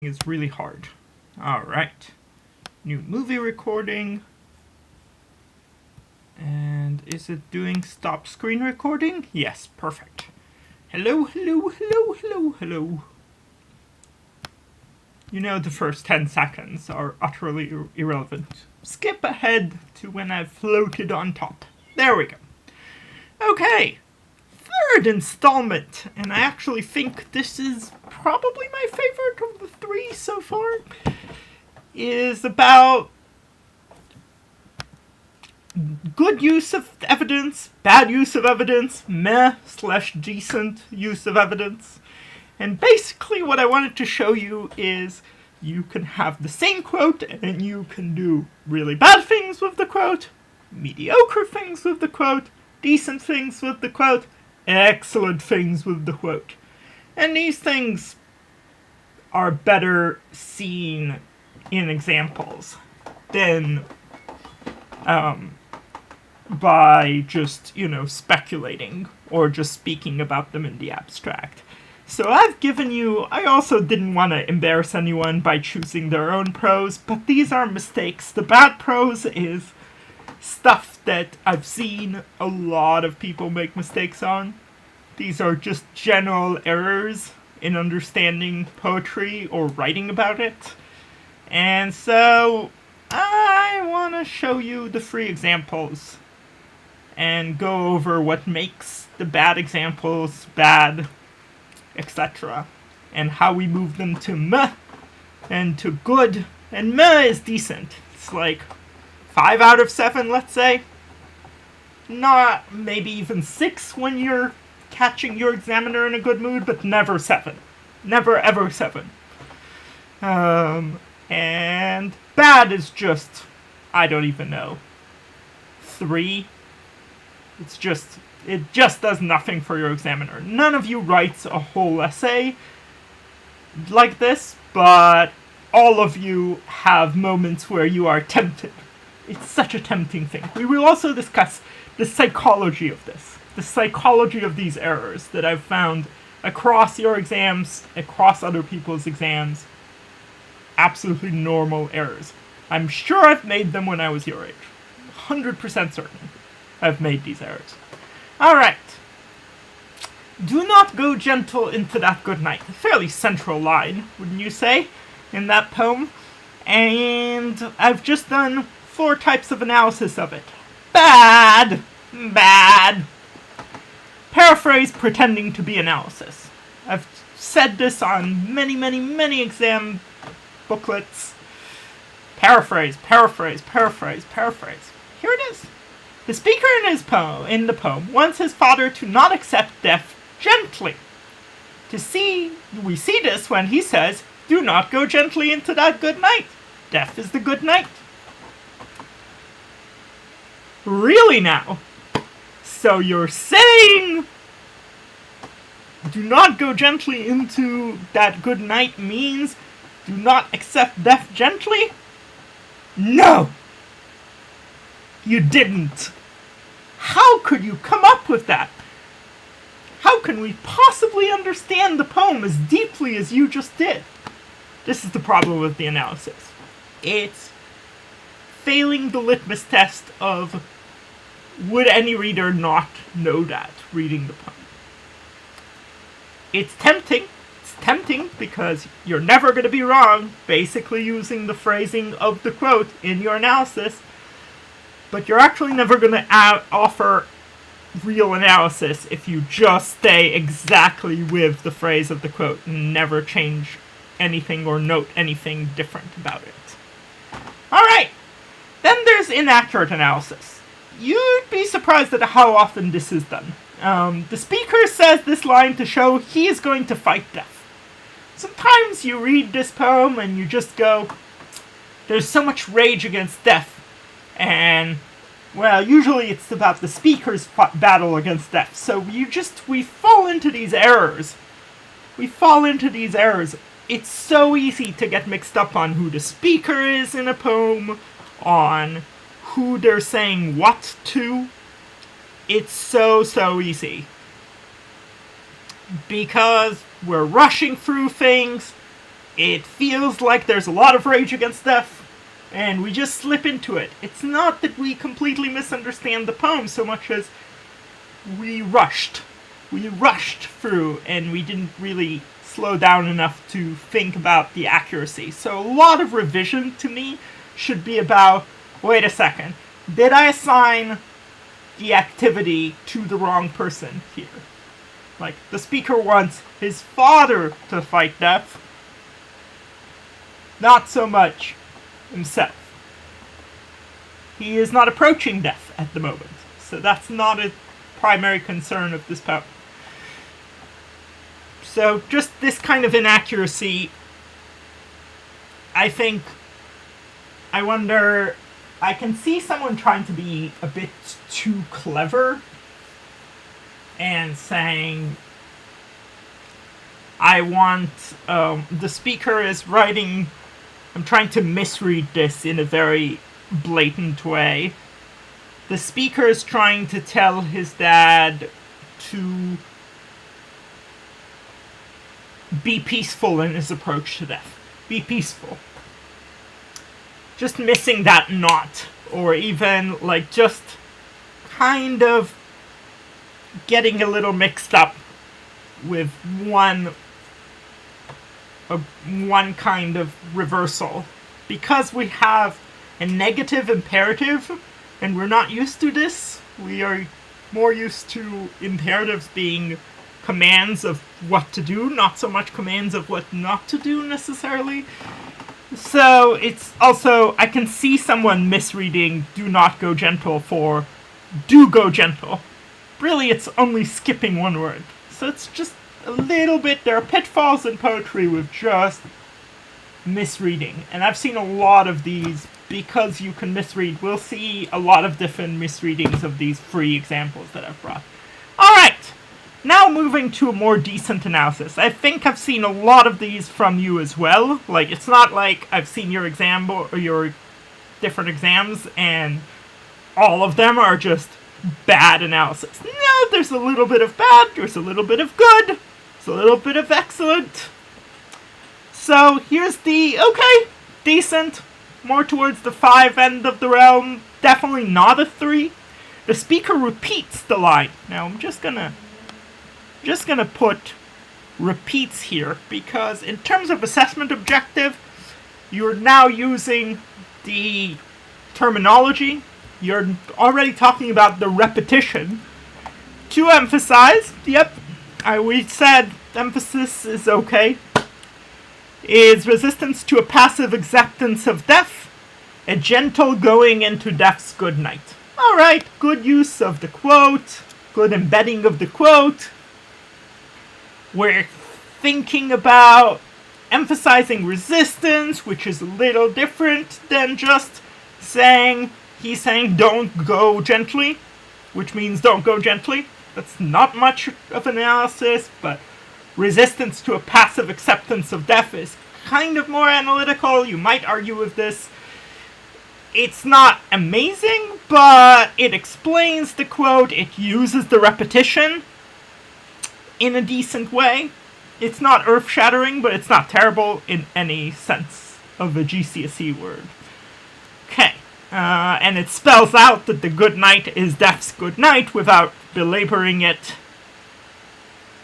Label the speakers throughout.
Speaker 1: is really hard. Alright. New movie recording. And is it doing stop screen recording? Yes, perfect. Hello, hello, hello, hello, hello. You know the first 10 seconds are utterly irrelevant. Skip ahead to when I've floated on top. There we go. Okay. Third installment, and I actually think this is probably my favorite of the three so far, is about good use of evidence, bad use of evidence, meh/decent use of evidence. And basically what I wanted to show you is you can have the same quote and you can do really bad things with the quote, mediocre things with the quote, decent things with the quote, excellent things with the quote. And these things are better seen in examples than by just, speculating or just speaking about them in the abstract. So I also didn't want to embarrass anyone by choosing their own prose, but these are mistakes. The bad prose is stuff that I've seen a lot of people make mistakes on. These are just general errors in understanding poetry or writing about it. And so I want to show you the three examples and go over what makes the bad examples bad, etc. And how we move them to meh and to good. And meh is decent. It's like 5 out of 7, let's say. Not maybe even 6 when you're catching your examiner in a good mood, but never 7. Never ever 7. And bad is just, I don't even know, 3. It just does nothing for your examiner. None of you writes a whole essay like this, but all of you have moments where you are tempted. It's such a tempting thing. We will also discuss the psychology of this, the psychology of these errors that I've found across your exams, across other people's exams. Absolutely normal errors. I'm sure I've made them when I was your age. 100% certain I've made these errors. Alright. Do not go gentle into that good night. A fairly central line, wouldn't you say, in that poem? And I've just done 4 types of analysis of it. Bad! Bad! Paraphrase pretending to be analysis. I've said this on many, many, many exam booklets. Paraphrase, paraphrase, paraphrase, paraphrase. Here it is. The speaker in the poem wants his father to not accept death gently. We see this when he says, "Do not go gently into that good night. Death is the good night." Really now? So you're saying do not go gently into that good night means do not accept death gently? No! You didn't. How could you come up with that? How can we possibly understand the poem as deeply as you just did? This is the problem with the analysis. It's failing the litmus test of would any reader not know that reading the poem. It's tempting. It's tempting because you're never going to be wrong, basically using the phrasing of the quote in your analysis, but you're actually never going to offer real analysis if you just stay exactly with the phrase of the quote and never change anything or note anything different about it. Alright, then there's inaccurate analysis. You'd be surprised at how often this is done. The speaker says this line to show he is going to fight death. Sometimes you read this poem and you just go, there's so much rage against death. And, well, usually it's about the speaker's battle against death. So we fall into these errors. It's so easy to get mixed up on who the speaker is in a poem, on who they're saying what to. It's so easy. Because we're rushing through things, it feels like there's a lot of rage against death, and we just slip into it. It's not that we completely misunderstand the poem so much as we rushed. We rushed through, and we didn't really slow down enough to think about the accuracy. So a lot of revision to me should be about, wait a second, did I assign the activity to the wrong person here? Like, the speaker wants his father to fight death, not so much himself. He is not approaching death at the moment, so that's not a primary concern of this poem. So just this kind of inaccuracy, I wonder, I can see someone trying to be a bit too clever and saying, I want, the speaker is writing, I'm trying to misread this in a very blatant way. The speaker is trying to tell his dad to be peaceful in his approach to death. Be peaceful. Just missing that knot, or even, like, just kind of getting a little mixed up with one kind of reversal. Because we have a negative imperative, and we're not used to this, we are more used to imperatives being commands of what to do, not so much commands of what not to do necessarily. So it's also, I can see someone misreading do not go gentle for do go gentle. Really, it's only skipping one word. So it's just a little bit, there are pitfalls in poetry with just misreading. And I've seen a lot of these because you can misread. We'll see a lot of different misreadings of these free examples that I've brought. Alright! Now moving to a more decent analysis. I think I've seen a lot of these from you as well. Like, it's not like I've seen your exam or your different exams and all of them are just bad analysis. No, there's a little bit of bad, there's a little bit of good, there's a little bit of excellent. So here's the, okay, decent, more towards the 5 end of the realm, definitely not a 3. The speaker repeats the line. Now I'm just gonna put repeats here, because in terms of assessment objective, you're now using the terminology, you're already talking about the repetition to emphasize, yep, we said emphasis is okay, is resistance to a passive acceptance of death, a gentle going into death's good night. Alright, good use of the quote, good embedding of the quote. We're thinking about emphasizing resistance, which is a little different than just saying, he's saying don't go gently, which means don't go gently. That's not much of an analysis, but resistance to a passive acceptance of death is kind of more analytical. You might argue with this. It's not amazing, but it explains the quote, it uses the repetition in a decent way. It's not earth-shattering, but it's not terrible in any sense of a GCSE word. Okay, and it spells out that the good night is death's good night without belaboring it.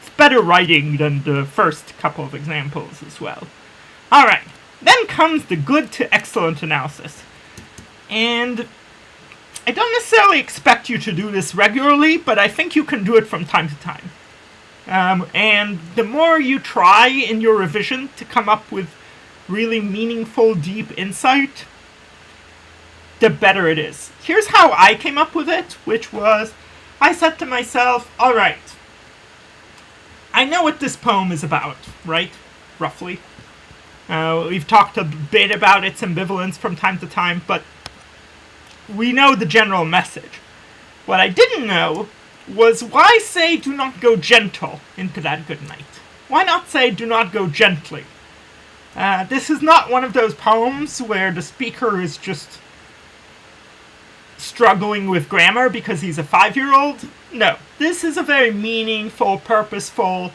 Speaker 1: It's better writing than the first couple of examples as well. Alright, then comes the good to excellent analysis. And I don't necessarily expect you to do this regularly, but I think you can do it from time to time. And the more you try in your revision to come up with really meaningful, deep insight, the better it is. Here's how I came up with it, which was, I said to myself, alright, I know what this poem is about, right? Roughly. We've talked a bit about its ambivalence from time to time, but we know the general message. What I didn't know was, why say do not go gentle into that good night? Why not say do not go gently? This is not one of those poems where the speaker is just struggling with grammar because he's a 5-year-old. No, this is a very meaningful, purposeful,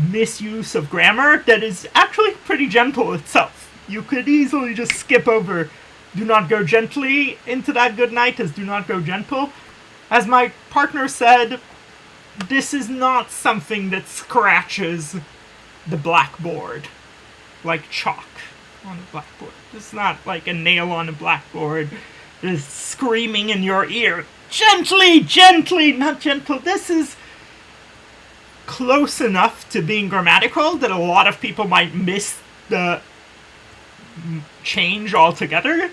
Speaker 1: misuse of grammar that is actually pretty gentle itself. You could easily just skip over do not go gently into that good night as do not go gentle. As my partner said, this is not something that scratches the blackboard like chalk on a blackboard. This is not like a nail on a blackboard that is screaming in your ear, gently, gently, not gentle. This is close enough to being grammatical that a lot of people might miss the change altogether.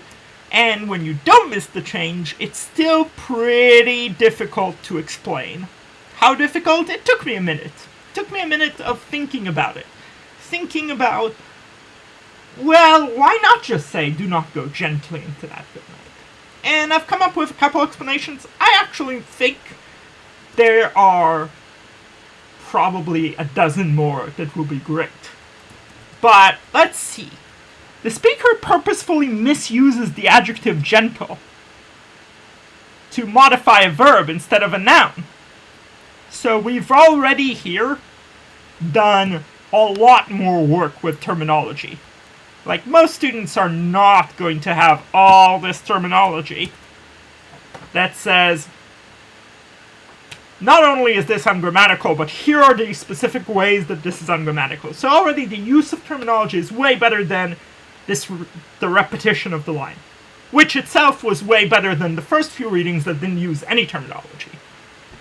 Speaker 1: And when you don't miss the change, it's still pretty difficult to explain. How difficult? It took me a minute. It took me a minute of thinking about it. Thinking about, well, why not just say, do not go gently into that good night? And I've come up with a couple explanations. I actually think there are probably a dozen more that will be great. But let's see. The speaker purposefully misuses the adjective gentle to modify a verb instead of a noun. So we've already here done a lot more work with terminology. Like, most students are not going to have all this terminology that says, not only is this ungrammatical, but here are the specific ways that this is ungrammatical. So already the use of terminology is way better than the repetition of the line, which itself was way better than the first few readings that didn't use any terminology.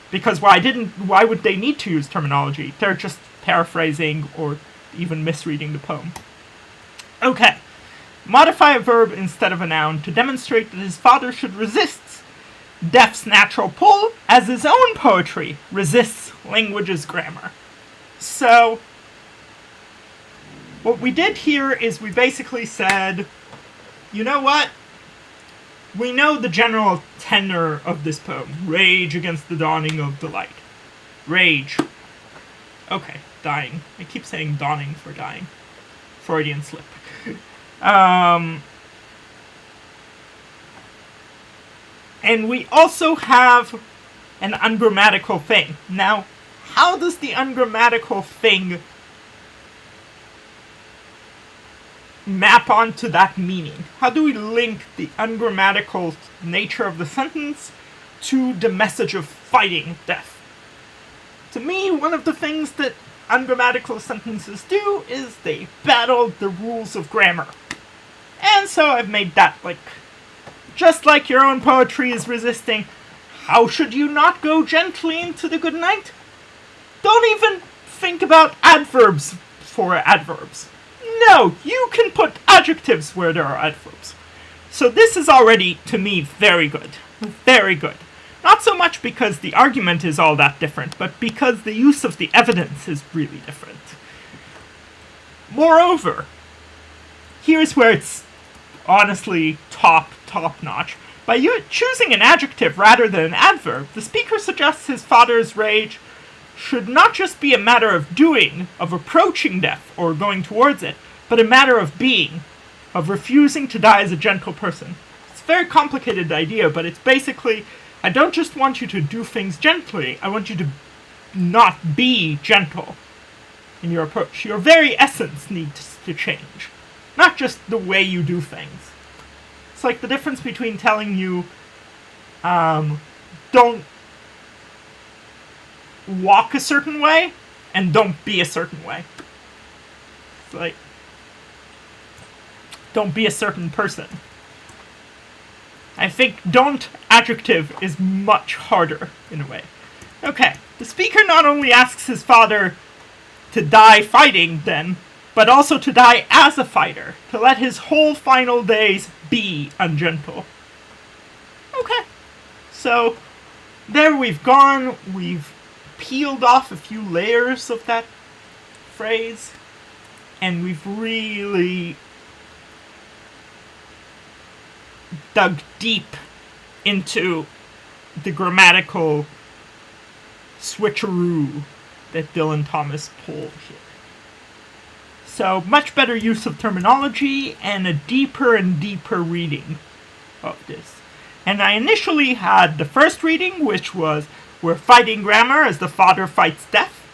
Speaker 1: Because why would they need to use terminology? They're just paraphrasing or even misreading the poem. Okay. Modify a verb instead of a noun to demonstrate that his father should resist deaf's natural pull as his own poetry resists language's grammar. So, what we did here is we basically said, you know what? We know the general tenor of this poem. Rage against the dawning of the light. Rage. Okay, dying. I keep saying dawning for dying. Freudian slip. And we also have an ungrammatical thing. Now, how does the ungrammatical thing map onto that meaning? How do we link the ungrammatical nature of the sentence to the message of fighting death? To me, one of the things that ungrammatical sentences do is they battle the rules of grammar. And so I've made that, like, just like your own poetry is resisting, how should you not go gently into the good night? Don't even think about adverbs for adverbs. No, you can put adjectives where there are adverbs. So this is already, to me, very good. Very good. Not so much because the argument is all that different, but because the use of the evidence is really different. Moreover, here's where it's honestly top-notch. By choosing an adjective rather than an adverb, the speaker suggests his father's rage should not just be a matter of doing, of approaching death or going towards it, but a matter of being, of refusing to die as a gentle person. It's a very complicated idea, but it's basically, I don't just want you to do things gently, I want you to not be gentle in your approach. Your very essence needs to change, not just the way you do things. It's like the difference between telling you, don't walk a certain way, and don't be a certain way. It's like, don't be a certain person. I think don't adjective is much harder, in a way. Okay, the speaker not only asks his father to die fighting, then, but also to die as a fighter, to let his whole final days be ungentle. Okay, so there we've gone, we've peeled off a few layers of that phrase, and we've really dug deep into the grammatical switcheroo that Dylan Thomas pulled here. So, much better use of terminology and a deeper and deeper reading of this. And I initially had the first reading, which was we're fighting grammar as the father fights death.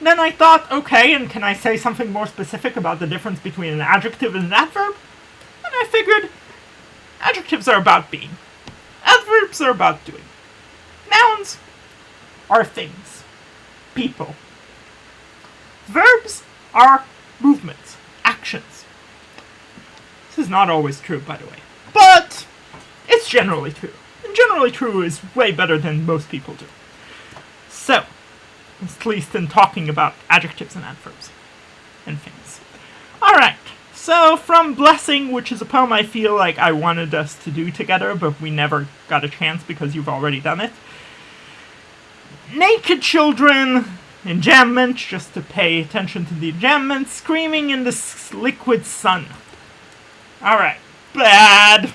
Speaker 1: Then I thought, okay, and can I say something more specific about the difference between an adjective and an adverb? And I figured adjectives are about being. Adverbs are about doing. Nouns are things, people. Verbs are movements, actions. This is not always true, by the way, but it's generally true. And generally true is way better than most people do. So, at least in talking about adjectives and adverbs and things. Alright, so from Blessing, which is a poem I feel like I wanted us to do together, but we never got a chance because you've already done it. Naked children, enjambment, just to pay attention to the enjambment, screaming in the liquid sun. Alright, bad.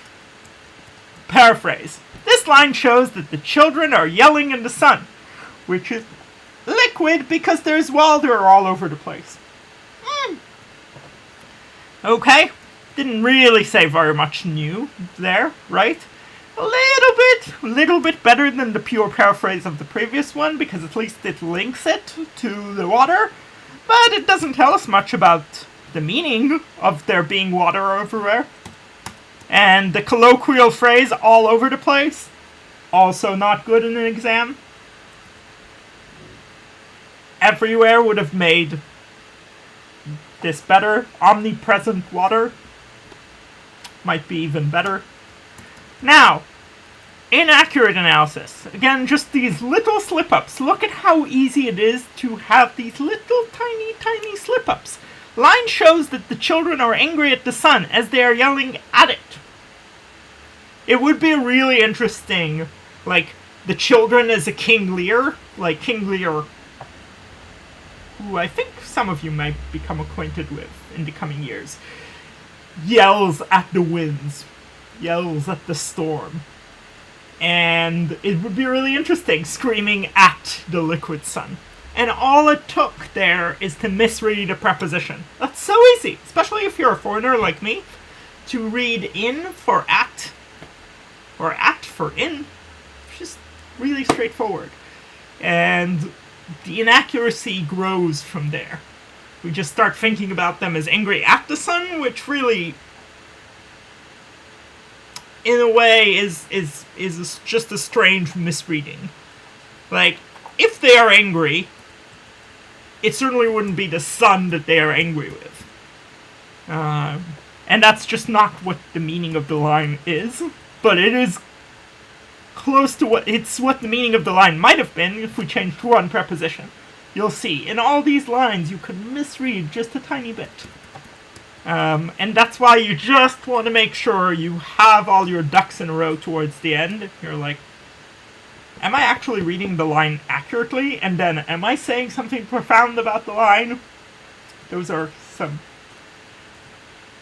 Speaker 1: Paraphrase. This line shows that the children are yelling in the sun, which is liquid because there's water all over the place. Okay, didn't really say very much new there, right? A little bit better than the pure paraphrase of the previous one, because at least it links it to the water, but it doesn't tell us much about the meaning of there being water everywhere. And the colloquial phrase, all over the place, also not good in an exam. Everywhere would have made this better. Omnipresent water might be even better. Now, inaccurate analysis. Again, just these little slip-ups. Look at how easy it is to have these little tiny slip-ups. Line shows that the children are angry at the sun as they are yelling at it. It would be really interesting, like, the children as a King Lear, like King Lear, who I think some of you might become acquainted with in the coming years, yells at the winds, yells at the storm. And it would be really interesting, screaming at the liquid sun. And all it took there is to misread a preposition. That's so easy, especially if you're a foreigner like me, to read in for at, or at for in. It's just really straightforward. And the inaccuracy grows from there. We just start thinking about them as angry at the sun, which really, in a way, is just a strange misreading. Like, if they are angry, it certainly wouldn't be the sun that they are angry with. And that's just not what the meaning of the line is, but it is close to what the meaning of the line might have been if we changed one preposition. You'll see, in all these lines you could misread just a tiny bit. And that's why you just want to make sure you have all your ducks in a row towards the end. You're like, am I actually reading the line accurately? And then, am I saying something profound about the line? Those are some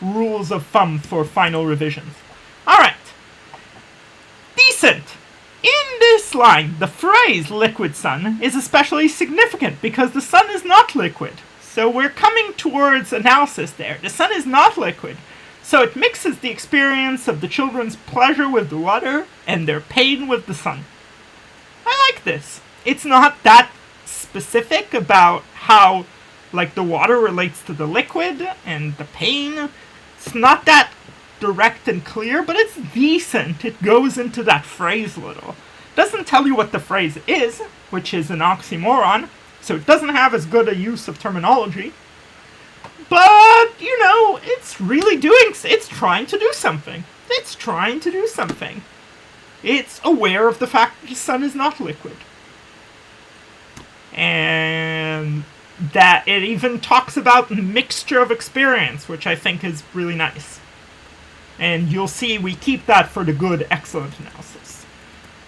Speaker 1: rules of thumb for final revisions. Alright. Decent. In this line, the phrase liquid sun is especially significant because the sun is not liquid. So we're coming towards analysis there. The sun is not liquid. So it mixes the experience of the children's pleasure with the water and their pain with the sun. I like this. It's not that specific about how, like, the water relates to the liquid and the pain. It's not that direct and clear, but it's decent. It goes into that phrase a little. Doesn't tell you what the phrase is, which is an oxymoron, so it doesn't have as good a use of terminology. But, you know, it's really it's trying to do something. It's trying to do something. It's aware of the fact that the sun is not liquid. And that it even talks about mixture of experience, which I think is really nice. And you'll see we keep that for the good, excellent analysis.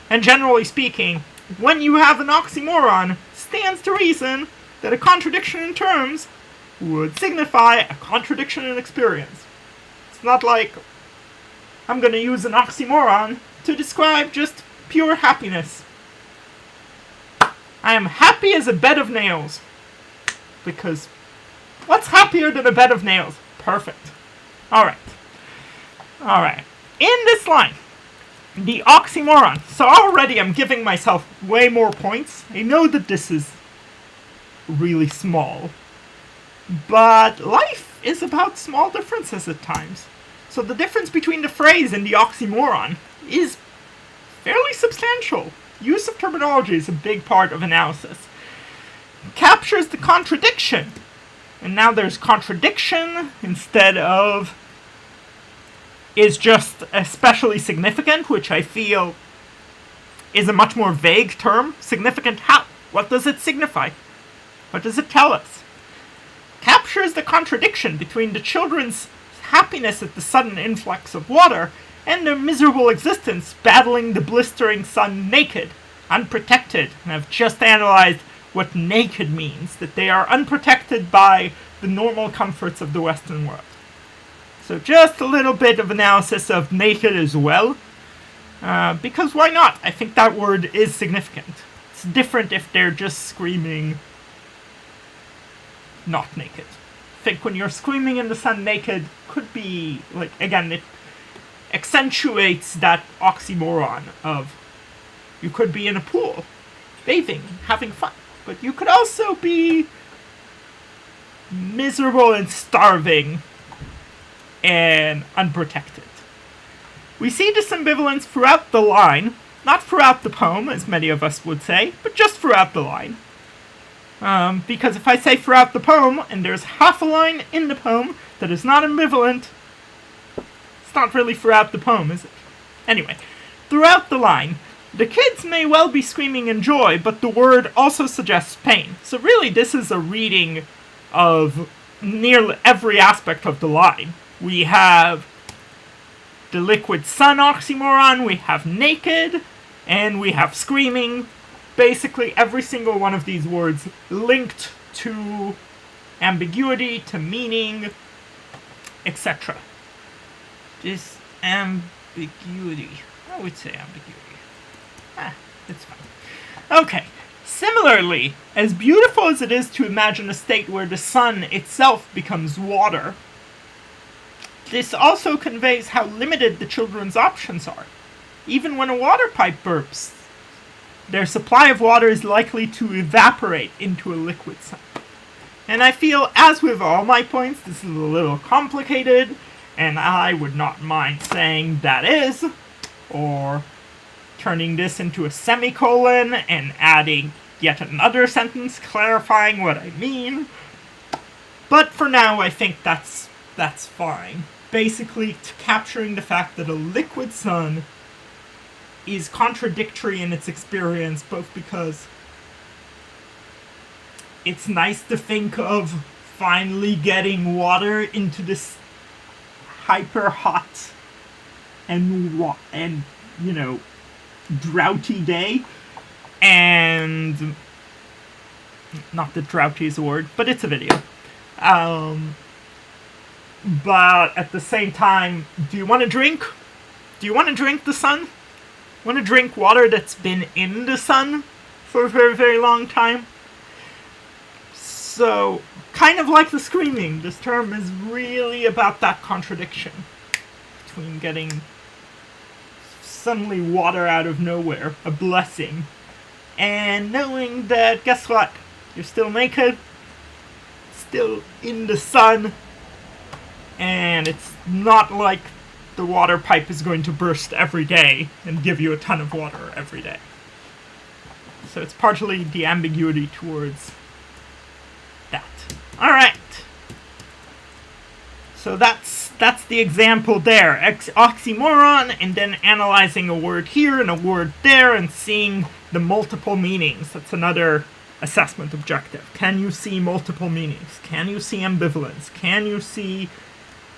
Speaker 1: And generally speaking, when you have an oxymoron, stands to reason that a contradiction in terms would signify a contradiction in experience. It's not like I'm going to use an oxymoron to describe just pure happiness. I am happy as a bed of nails. Because what's happier than a bed of nails? Perfect. Alright. In this line, the oxymoron. So already I'm giving myself way more points. I know that this is really small. But life is about small differences at times. So the difference between the phrase and the oxymoron is fairly substantial. Use of terminology is a big part of analysis. It captures the contradiction. And now there's contradiction instead of is just especially significant, which I feel is a much more vague term. Significant how? What does it signify? What does it tell us? Captures the contradiction between the children's happiness at the sudden influx of water and their miserable existence battling the blistering sun naked, unprotected. And I've just analyzed what naked means, that they are unprotected by the normal comforts of the Western world. So just a little bit of analysis of naked as well, because why not? I think that word is significant. It's different if they're just screaming not naked. I think when you're screaming in the sun naked, could be, like, again, it accentuates that oxymoron of you could be in a pool, bathing, having fun, but you could also be miserable and starving and unprotected. We see this ambivalence throughout the line, not throughout the poem, as many of us would say, but just throughout the line. Because if I say throughout the poem, and there's half a line in the poem that is not ambivalent, it's not really throughout the poem, is it? Anyway, throughout the line, the kids may well be screaming in joy, but the word also suggests pain. So really, this is a reading of nearly every aspect of the line. We have the liquid sun oxymoron, we have naked, and we have screaming. Basically, every single one of these words linked to ambiguity, to meaning, etc. This ambiguity. I would say ambiguity. It's fine. Okay. Similarly, as beautiful as it is to imagine a state where the sun itself becomes water, this also conveys how limited the children's options are. Even when a water pipe burps, their supply of water is likely to evaporate into a liquid sun. And I feel, as with all my points, this is a little complicated, and I would not mind saying that is, or turning this into a semicolon and adding yet another sentence clarifying what I mean. But for now, I think that's fine. Basically, capturing the fact that a liquid sun is contradictory in its experience, both because it's nice to think of finally getting water into this hyper hot and you know, droughty day, and not that droughty is a word, but it's a video. But at the same time, do you want to drink? Do you want to drink the sun? Want to drink water that's been in the sun for a very, very long time? So, kind of like the screaming, this term is really about that contradiction between getting suddenly water out of nowhere, a blessing, and knowing that, guess what? You're still naked, still in the sun, and it's not like the water pipe is going to burst every day and give you a ton of water every day. So it's partially the ambiguity towards that. Alright. So that's the example there. Oxymoron, and then analyzing a word here and a word there and seeing the multiple meanings. That's another assessment objective. Can you see multiple meanings? Can you see ambivalence? Can you see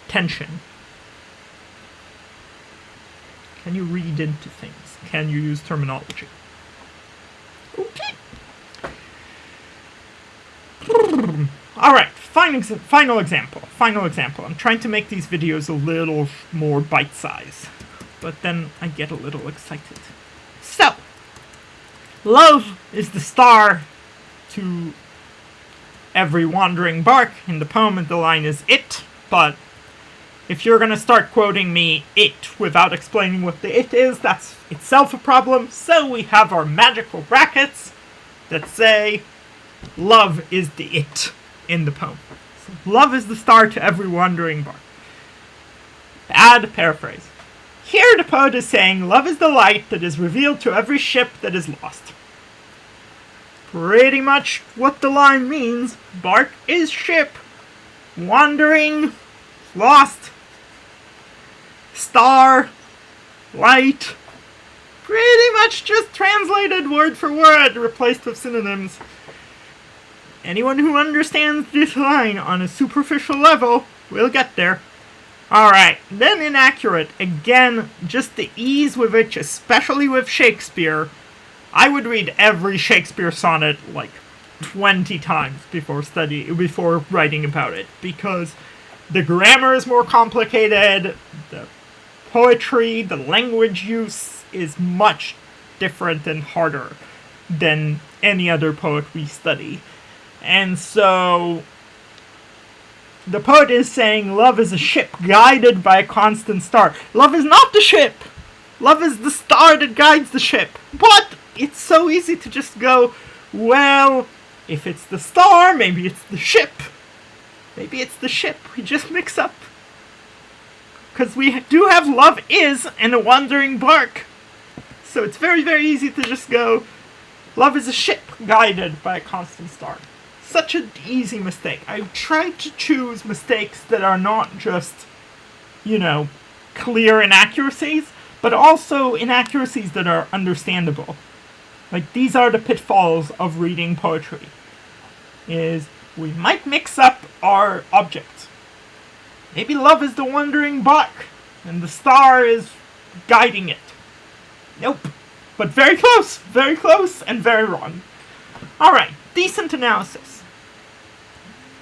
Speaker 1: tension? Can you read into things? Can you use terminology? Okay. Alright, final example. I'm trying to make these videos a little more bite-sized, but then I get a little excited. So, love is the star to every wandering bark. In the poem, the line is it, but if you're going to start quoting me it without explaining what the it is, that's itself a problem. So we have our magical brackets that say love is the it in the poem. So love is the star to every wandering bark. Bad paraphrase. Here the poet is saying love is the light that is revealed to every ship that is lost. Pretty much what the line means. Bark is ship. Wandering, lost, star, light. Pretty much just translated word for word, replaced with synonyms. Anyone who understands this line on a superficial level will get there. Alright, then inaccurate. Again, just the ease with which, especially with Shakespeare, I would read every Shakespeare sonnet like 20 times before writing about it, because the grammar is more complicated, the poetry, the language use is much different and harder than any other poet we study. And so the poet is saying love is a ship guided by a constant star. Love is not the ship! Love is the star that guides the ship. But it's so easy to just go, well, if it's the star, maybe it's the ship. Maybe it's the ship we just mix up. Because we do have love is and a wandering bark. So it's very, very easy to just go, love is a ship guided by a constant star. Such an easy mistake. I tried to choose mistakes that are not just, clear inaccuracies, but also inaccuracies that are understandable. Like, these are the pitfalls of reading poetry. Is we might mix up our objects. Maybe love is the wandering bark, and the star is guiding it. Nope. But very close, and very wrong. Alright, decent analysis.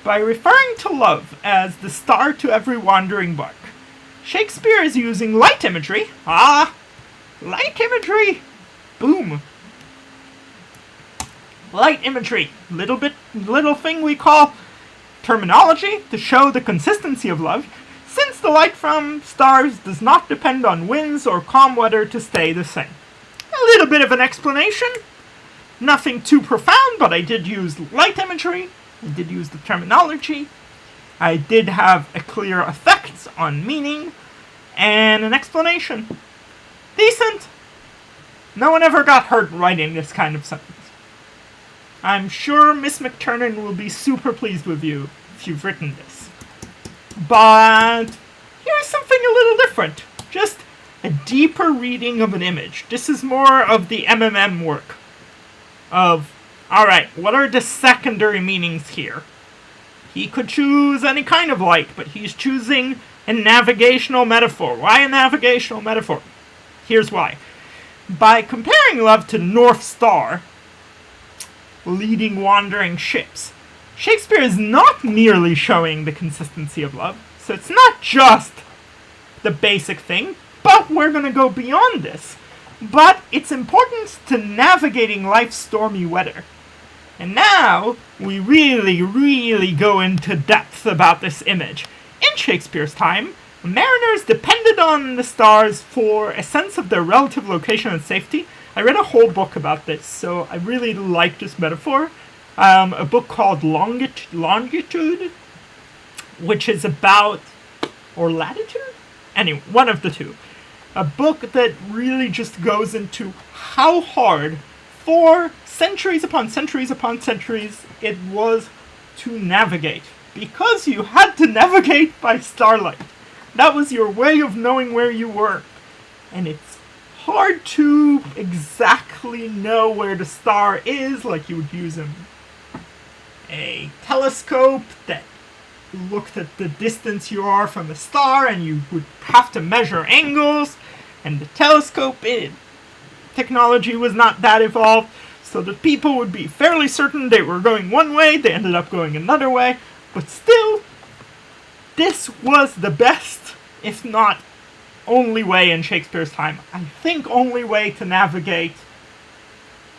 Speaker 1: By referring to love as the star to every wandering bark, Shakespeare is using light imagery. Light imagery! Boom. Light imagery. Little thing we call terminology to show the consistency of love, since the light from stars does not depend on winds or calm weather to stay the same. A little bit of an explanation. Nothing too profound, but I did use light imagery. I did use the terminology. I did have a clear effect on meaning and an explanation. Decent. No one ever got hurt writing this kind of sentence. I'm sure Miss McTurnan will be super pleased with you if you've written this. But here's something a little different. Just a deeper reading of an image. This is more of the MMM work. Alright, what are the secondary meanings here? He could choose any kind of light, but he's choosing a navigational metaphor. Why a navigational metaphor? Here's why. By comparing love to the North Star, leading wandering ships, Shakespeare is not merely showing the consistency of love, so it's not just the basic thing, but we're going to go beyond this. But its importance to navigating life's stormy weather. And now, we really go into depth about this image. In Shakespeare's time, mariners depended on the stars for a sense of their relative location and safety. I read a whole book about this, so I really like this metaphor. A book called Longitude, which is about... or Latitude? Anyway, one of the two. A book that really just goes into how hard, for centuries upon centuries upon centuries, it was to navigate. Because you had to navigate by starlight. That was your way of knowing where you were. And it's hard to exactly know where the star is, like you would use a telescope that looked at the distance you are from the star, and you would have to measure angles, and the telescope technology was not that evolved, so that people would be fairly certain they were going one way, they ended up going another way, but still, this was the best, if not only way in Shakespeare's time. I think only way to navigate,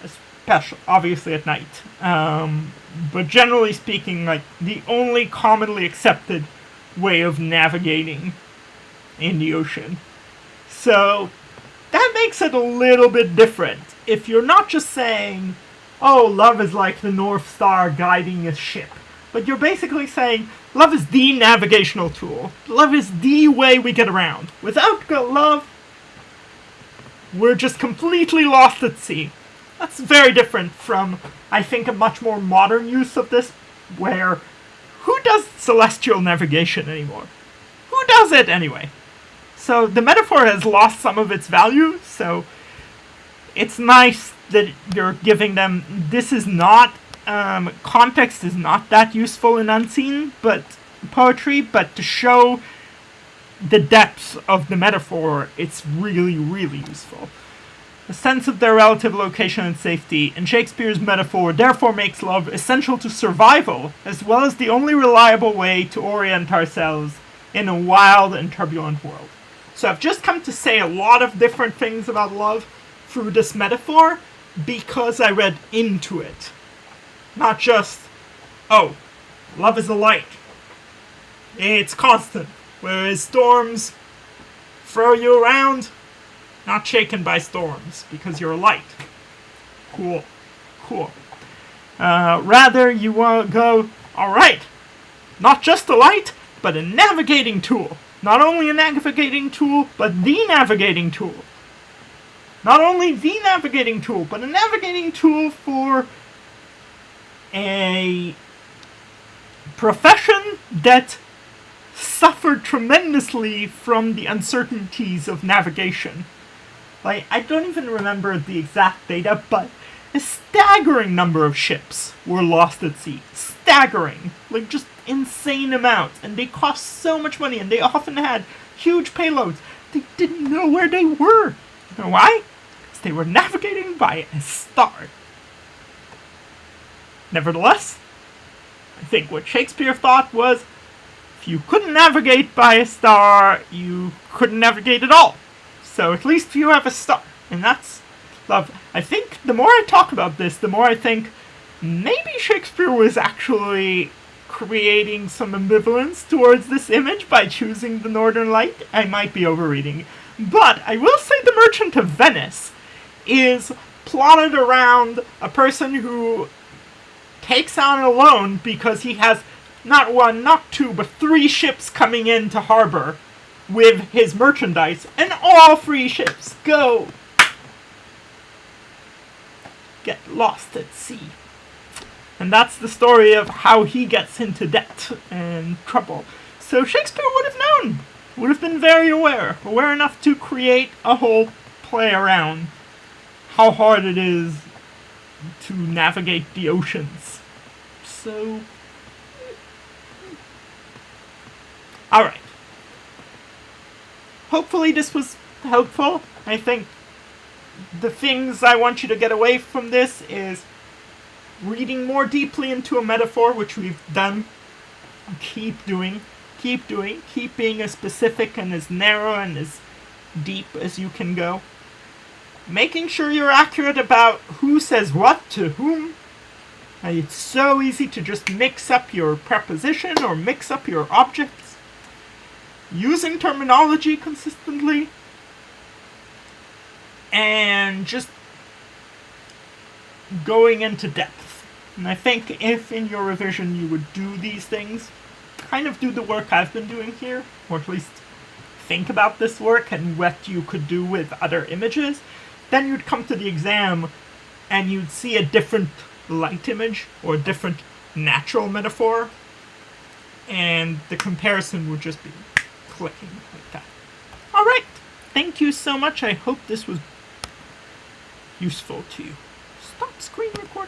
Speaker 1: especially, obviously at night. But generally speaking, like, the only commonly accepted way of navigating in the ocean. So, that makes it a little bit different. If you're not just saying oh, love is like the North Star guiding a ship. But you're basically saying love is the navigational tool. Love is the way we get around. Without love, we're just completely lost at sea. That's very different from, I think, a much more modern use of this, where who does celestial navigation anymore? Who does it anyway? So the metaphor has lost some of its value, so it's nice that you're giving them, this is not, context is not that useful in Unseen, but poetry, but to show the depths of the metaphor, it's really, really useful. A sense of their relative location and safety, in Shakespeare's metaphor, therefore makes love essential to survival, as well as the only reliable way to orient ourselves in a wild and turbulent world. So I've just come to say a lot of different things about love through this metaphor because I read into it. Not just, oh, love is a light. It's constant, whereas storms throw you around, not shaken by storms, because you're a light. Cool. Rather, you want to go, alright, not just a light, but a navigating tool. Not only a navigating tool, but the navigating tool. Not only the navigating tool, but a navigating tool for a profession that suffered tremendously from the uncertainties of navigation. Like, I don't even remember the exact data, but a staggering number of ships were lost at sea. Staggering. Like, just insane amounts. And they cost so much money, and they often had huge payloads. They didn't know where they were. You know why? Because they were navigating by a star. Nevertheless, I think what Shakespeare thought was, if you couldn't navigate by a star, you couldn't navigate at all. So at least you have a star. And that's love. I think the more I talk about this, the more I think maybe Shakespeare was actually creating some ambivalence towards this image by choosing the Northern Light. I might be overreading. But I will say The Merchant of Venice is plotted around a person who takes on a loan because he has not one, not two, but 3 ships coming into harbor with his merchandise, and all 3 ships go get lost at sea. And that's the story of how he gets into debt and trouble. So Shakespeare would have known, would have been very aware enough to create a whole play around how hard it is to navigate the oceans. So, alright. Hopefully this was helpful. I think the things I want you to get away from this is reading more deeply into a metaphor, which we've done. Keep doing. Keep being as specific and as narrow and as deep as you can go. Making sure you're accurate about who says what to whom. It's so easy to just mix up your preposition or mix up your objects. Using terminology consistently. And just going into depth. And I think if in your revision you would do these things, kind of do the work I've been doing here, or at least think about this work and what you could do with other images, then you'd come to the exam and you'd see a different light image or a different natural metaphor, and the comparison would just be clicking like that. Alright, thank you so much. I hope this was useful to you. Stop screen recording.